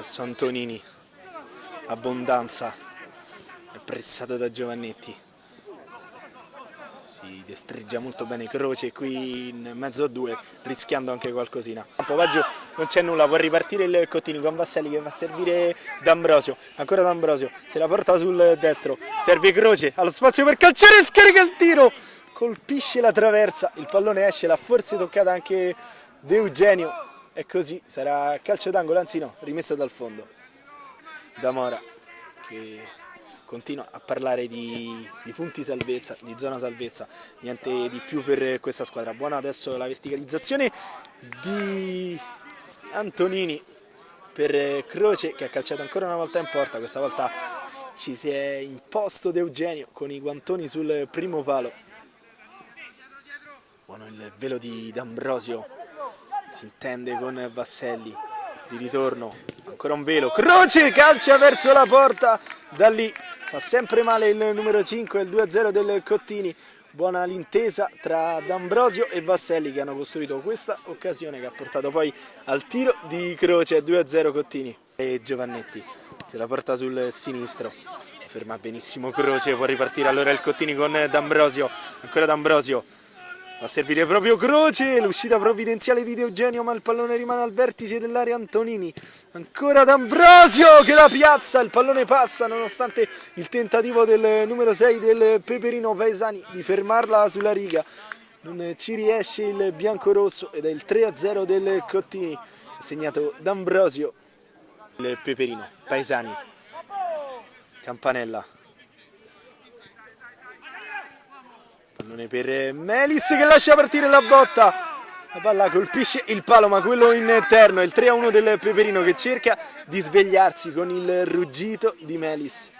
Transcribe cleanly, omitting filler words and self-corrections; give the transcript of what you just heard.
Adesso Antonini, abbondanza, è pressato da Giovannetti, si destreggia molto bene Croce qui in mezzo a due, rischiando anche qualcosina. Povaggio non c'è nulla, può ripartire il Cottini con Vasselli che va a servire D'Ambrosio, ancora D'Ambrosio, se la porta sul destro, serve Croce, allo spazio per calciare, scarica il tiro, colpisce la traversa, il pallone esce, l'ha forse toccata anche De Eugenio. E così sarà calcio d'angolo, anzi no, rimessa dal fondo da Mora, che continua a parlare di punti salvezza, di zona salvezza, niente di più per questa squadra. Buona adesso la verticalizzazione di Antonini per Croce, che ha calciato ancora una volta in porta. Questa volta ci si è imposto De Eugenio con i guantoni sul primo palo. Buono il velo di D'Ambrosio, si intende con Vasselli, di ritorno, ancora un velo, Croce calcia verso la porta, da lì fa sempre male il numero 5, il 2-0 del Cottini. Buona l'intesa tra D'Ambrosio e Vasselli che hanno costruito questa occasione che ha portato poi al tiro di Croce, 2-0 Cottini. E Giovannetti se la porta sul sinistro, ferma benissimo Croce, può ripartire allora il Cottini con D'Ambrosio, ancora D'Ambrosio. Va a servire proprio Croce, l'uscita provvidenziale di De Eugenio, ma il pallone rimane al vertice dell'area Antonini. Ancora D'Ambrosio che la piazza, il pallone passa nonostante il tentativo del numero 6 del Peperino Paesani di fermarla sulla riga. Non ci riesce il biancorosso ed è il 3-0 del Cottini, segnato D'Ambrosio. Il Peperino Paesani, Campanella. Pallone per Melis che lascia partire la botta, la palla colpisce il palo ma quello interno, è il 3-1 del Peperino che cerca di svegliarsi con il ruggito di Melis.